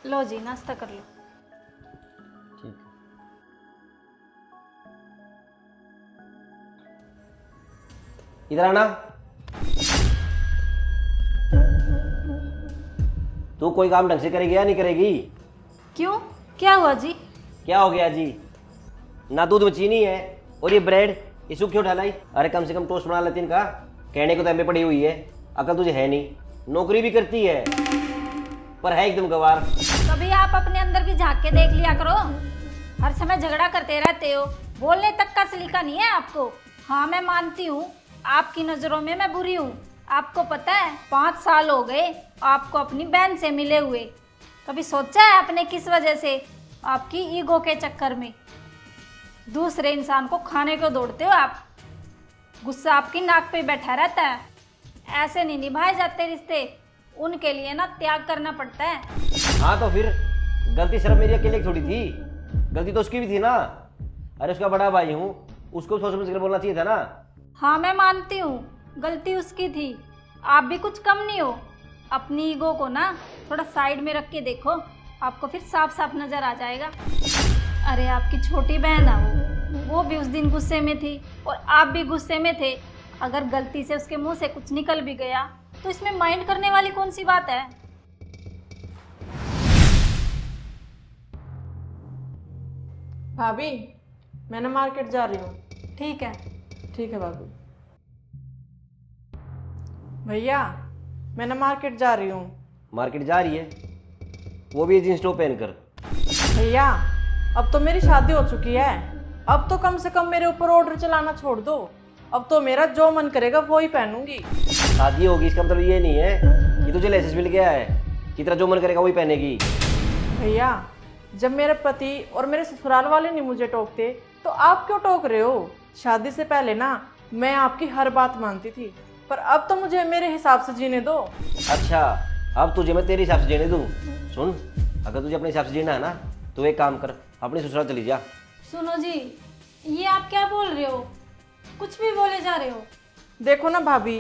लो जी नाश्ता कर लो। ठीक है। इधर आना। तू कोई काम ढंग से करेगी या नहीं करेगी? क्यों, क्या हुआ जी? क्या हो गया जी? ना दूध में चीनी है और ये ब्रेड, ये सूख क्यों ढलाई? अरे कम से कम टोस्ट बना लेती इनका। कहने को तो एमए पड़ी हुई है, अकल तुझे है नहीं। नौकरी भी करती है पर है एकदम गवार। कभी आप अपने अंदर भी झांक के देख लिया करो। हर समय झगड़ा करते रहते हो, बोलने तक का सलीका नहीं है आपको। हाँ मैं मानती हूँ आपकी नज़रों में मैं बुरी हूँ। आपको पता है 5 साल हो गए आपको अपनी बहन से मिले हुए। कभी सोचा है आपने किस वजह से? आपकी ईगो के चक्कर में दूसरे इंसान को खाने को दौड़ते हो आप। गुस्सा आपकी नाक पे बैठा रहता है। ऐसे नहीं निभाए जाते रिश्ते, उनके लिए ना त्याग करना पड़ता है। हाँ तो फिर गलती सिर्फ मेरी अकेले की थोड़ी थी, गलती तो उसकी भी थी ना। अरे उसका बड़ा भाई हूँ, उसको सोच समझ कर बोलना चाहिए था ना। हाँ मैं मानती हूँ गलती उसकी थी, आप भी कुछ कम नहीं हो। अपनी ईगो को ना थोड़ा साइड में रख के देखो, आपको फिर साफ साफ नज़र आ जाएगा। अरे आपकी छोटी बहन है वो भी उस दिन गुस्से में थी और आप भी गुस्से में थे। अगर गलती से उसके मुंह से कुछ निकल भी गया तो इसमें माइंड करने वाली कौन सी बात है? भाभी मैं ना मार्केट जा रही हूँ। ठीक है। ठीक है भाभी। भैया मैं ना मार्केट जा रही हूँ। मार्केट जा रही है, वो भी जींस टॉप पहन कर? भैया अब तो मेरी शादी हो चुकी है, अब तो कम से कम मेरे ऊपर ऑर्डर चलाना छोड़ दो। अब तो मेरा जो मन करेगा वो ही पहनूंगी। शादी होगी इसका मतलब ये नहीं है कि तुझे लाइसेंस मिल गया है कि तेरा जो मन करेगा वही पहनेगी। भैया जब मेरे पति और मेरे ससुराल वाले नहीं मुझे टोकते तो आप क्यों टोक रहे हो? शादी से पहले ना मैं आपकी हर बात मानती थी, पर अब तो मुझे मेरे हिसाब से जीने दो। अच्छा, अब तुझे मैं तेरे हिसाब से जीने दूँ? सुन, अगर तुझे अपने हिसाब से जीना है ना तो एक काम कर, अपने ससुराल चली जा। सुनो जी, ये आप क्या बोल रहे हो? कुछ भी बोले जा रहे हो। देखो ना भाभी,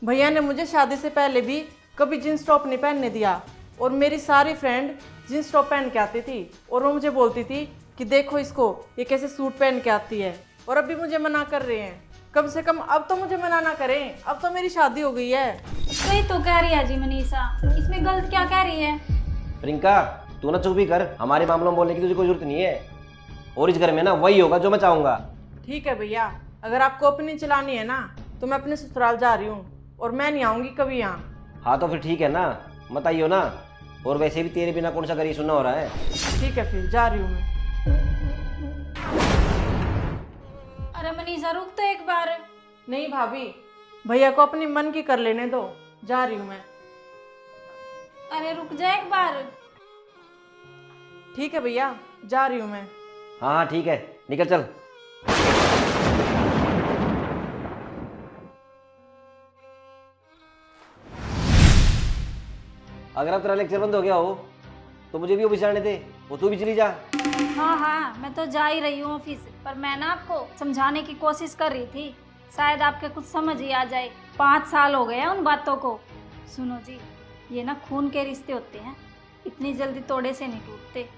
भैया ने मुझे शादी से पहले भी कभी जींस टॉप नहीं पहनने दिया और मेरी सारी फ्रेंड जींस टॉप पहन के आती थी और वो मुझे बोलती थी कि देखो इसको, ये कैसे सूट पहन के आती है। और अब भी मुझे मना कर रहे हैं। कम से कम अब तो मुझे मना ना करें, अब तो मेरी शादी हो गई है। सही तो कह रही है जी मनीषा, इसमें गलत क्या कह रही है? प्रियंका तू ना चुप भी कर, हमारे मामलों में बोलने की तुझे कोई जरूरत नहीं है। और इस घर में ना वही होगा जो मैं चाहूँगा। ठीक है भैया, अगर आपको अपनी चलानी है ना तो मैं अपने ससुराल जा रही हूँ और मैं नहीं आऊँगी कभी यहाँ। हाँ तो फिर ठीक है ना, मत आइयो ना। और वैसे भी तेरे बिना कौन सा घर सुनना हो रहा है। ठीक है फिर जा रही हूँ मैं। अरे मनीषा रुक तो एक बार। नहीं भाभी, भैया को अपनी मन की कर लेने दो, जा रही हूँ मैं। अरे रुक जा एक बार। ठीक है भैया, जा रही हूँ मैं। हाँ हाँ ठीक है, निकल चल। अगर अब तेरा लेक्चर बंद हो गया हो तो मुझे भी ऑफिस जाने दे, वो तू भी चली जा। हाँ हाँ मैं तो जा ही रही हूँ ऑफिस, पर मैं ना आपको समझाने की कोशिश कर रही थी, शायद आपके कुछ समझ ही आ जाए। 5 साल हो गए हैं उन बातों को। सुनो जी, ये ना खून के रिश्ते होते हैं, इतनी जल्दी तोड़े से नहीं टूटते।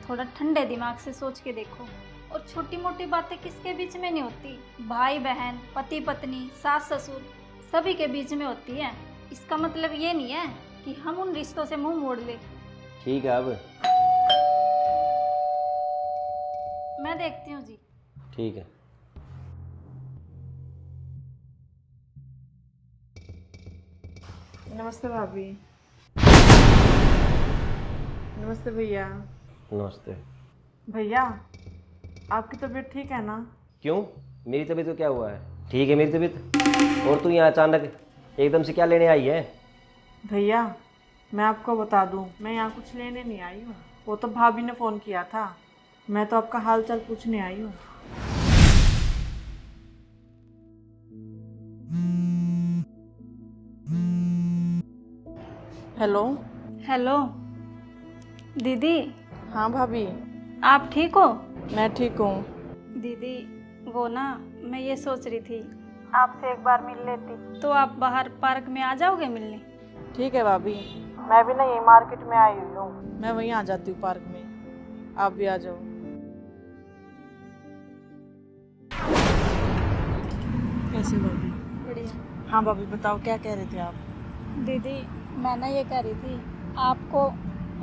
थोड़ा ठंडे दिमाग से सोच के देखो। और छोटी मोटी बातें किसके बीच में नहीं होती? भाई बहन, पति पत्नी, सास ससुर, सभी के बीच में होती है। इसका मतलब ये नहीं है कि हम उन रिश्तों से मुंह मोड़ ले। ठीक है अब। मैं देखती हूँ जी। ठीक है। नमस्ते भाभी। नमस्ते भैया। नमस्ते। भैया आपकी तबीयत ठीक है ना? क्यों, मेरी तबीयत को क्या हुआ है? ठीक है मेरी तबीयत। और तू यहाँ अचानक एकदम से क्या लेने आई है? भैया मैं आपको बता दूं, मैं यहाँ कुछ लेने नहीं आई हूँ। वो तो भाभी ने फ़ोन किया था, मैं तो आपका हाल चाल पूछने आई हूँ। हेलो। हेलो दीदी। हाँ भाभी। आप ठीक हो? मैं ठीक हूँ। दीदी वो ना, मैं ये सोच रही थी आपसे एक बार मिल लेती, तो आप बाहर पार्क में आ जाओगे मिलने? ठीक है भाभी। मैं भी ना यही मार्केट में आई हुई हूँ, मैं वहीं आ जाती हूँ पार्क में, आप भी आ जाओ। कैसे भाभी? बढ़िया। हाँ भाभी बताओ, क्या कह रहे थे आप? दीदी मैं ना ये कह रही थी, आपको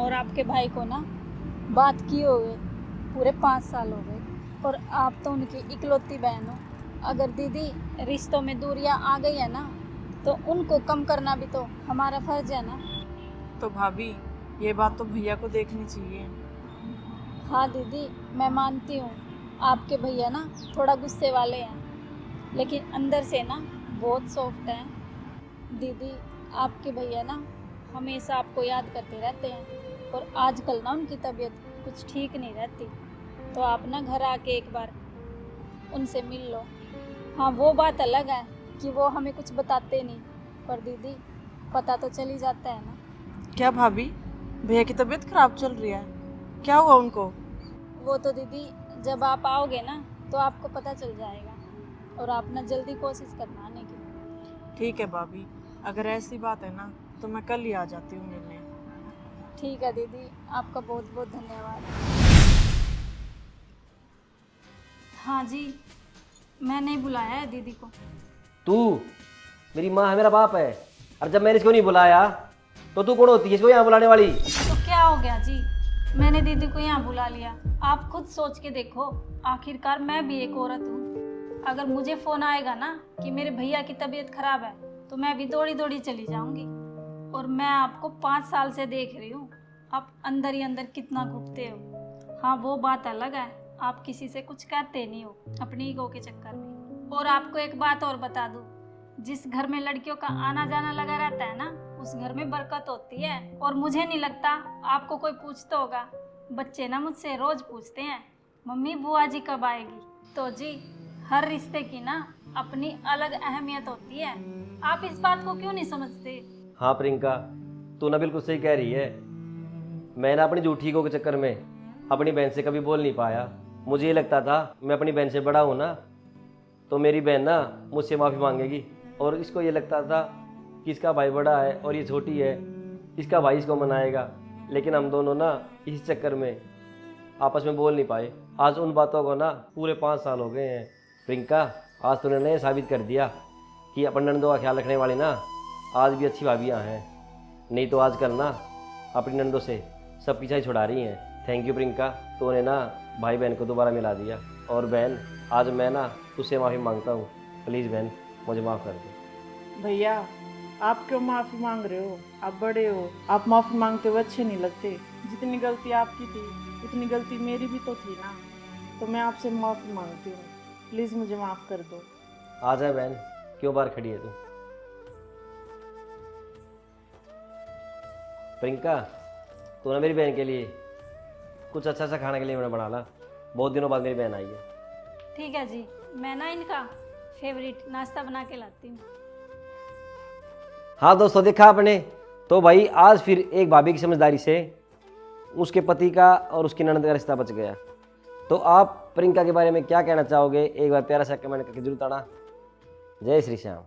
और आपके भाई को ना बात किए हुए पूरे 5 साल हो गए और आप तो उनकी इकलौती बहन हो। अगर दीदी रिश्तों में दूरियां आ गई है ना तो उनको कम करना भी तो हमारा फर्ज है ना। तो भाभी ये बात तो भैया को देखनी चाहिए। हाँ दीदी मैं मानती हूँ आपके भैया ना थोड़ा गुस्से वाले हैं, लेकिन अंदर से ना बहुत सॉफ्ट हैं। दीदी आपके भैया ना हमेशा आपको याद करते रहते हैं और आजकल ना उनकी तबीयत कुछ ठीक नहीं रहती, तो आप ना घर आके एक बार उनसे मिल लो। हाँ वो बात अलग है कि वो हमें कुछ बताते नहीं, पर दीदी पता तो चल ही जाता है ना। क्या भाभी, भैया की तबीयत खराब चल रही है? क्या हुआ उनको? वो तो दीदी जब आप आओगे ना तो आपको पता चल जाएगा और आप ना जल्दी कोशिश करना आने की। ठीक है भाभी, अगर ऐसी बात है ना तो मैं कल ही आ जाती हूँ मिलने। ठीक है दीदी, आपका बहुत बहुत धन्यवाद। हाँ जी, मैंने बुलाया है दीदी को। तू मेरी माँ है, मेरा बाप है, और जब मैंने इसको नहीं बुलाया तो तू कौन होती है इसको यहाँ बुलाने वाली? तो क्या हो गया जी, मैंने दीदी को यहाँ बुला लिया। आप खुद सोच के देखो, आखिरकार मैं भी एक औरत हूँ। अगर मुझे फोन आएगा ना कि मेरे भैया की तबीयत खराब है तो मैं भी दौड़ी दौड़ी चली जाऊंगी। और मैं आपको 5 साल से देख रही हूँ, आप अंदर ही अंदर कितना घुटते हो। हाँ वो बात अलग है, आप किसी से कुछ कहते नहीं हो अपनी ईगो के चक्कर में। और आपको एक बात और बता दूँ, जिस घर में लड़कियों का आना जाना लगा रहता है ना उस घर में बरकत होती है। और मुझे नहीं लगता आपको कोई पूछता होगा, बच्चे ना मुझसे रोज पूछते हैं मम्मी बुआ जी कब आएगी। तो जी हर रिश्ते की ना अपनी अलग अहमियत होती है, आप इस बात को क्यों नहीं समझते? हाँ प्रियंका, तू ना बिल्कुल सही कह रही है। मैं ना अपनी झूठी ईगो के चक्कर में अपनी बहन से कभी बोल नहीं पाया। मुझे ये लगता था मैं अपनी बहन से बड़ा हूँ ना तो मेरी बहन ना मुझसे माफ़ी मांगेगी, और इसको ये लगता था कि इसका भाई बड़ा है और ये छोटी है, इसका भाई इसको मनाएगा। लेकिन हम दोनों ना इस चक्कर में आपस में बोल नहीं पाए। आज उन बातों को ना पूरे 5 साल हो गए हैं। प्रियंका, आज तूने ने साबित कर दिया कि अपन नंदों का ख्याल रखने वाली ना आज भी अच्छी भाभियाँ हैं, नहीं तो आजकल ना अपनी नंदों से सब पीछा ही छुड़ा रही हैं। थैंक यू प्रियंका, तूने ना भाई बहन को दोबारा मिला दिया। और बहन, आज मैं ना तुझसे माफ़ी मांगता हूँ, प्लीज़ बहन मुझे माफ़ कर दे। भैया आप क्यों माफ़ी मांग रहे हो? आप बड़े हो, आप माफ़ी मांगते हुए अच्छे नहीं लगते। जितनी गलती आपकी थी उतनी गलती मेरी भी तो थी ना, तो मैं आपसे माफ़ी मांगती हूँ, प्लीज़ मुझे माफ़ कर दो। आ जा बहन, क्यों बाहर खड़ी है तू? प्रियंका, तू ना मेरी बहन के लिए कुछ अच्छा सा खाने के लिए मैंने बना ला, बहुत दिनों बाद मेरी बहन आई है। ठीक है जी, मैं ना इनका फेवरेट नाश्ता बना के लाती हूँ। हाँ दोस्तों, देखा आपने तो भाई, आज फिर एक भाभी की समझदारी से उसके पति का और उसकी ननद का रिश्ता बच गया। तो आप प्रियंका के बारे में क्या कहना चाहोगे? एक बार प्यारा सा कमेंट करके जरूर बताना। जय श्री श्याम।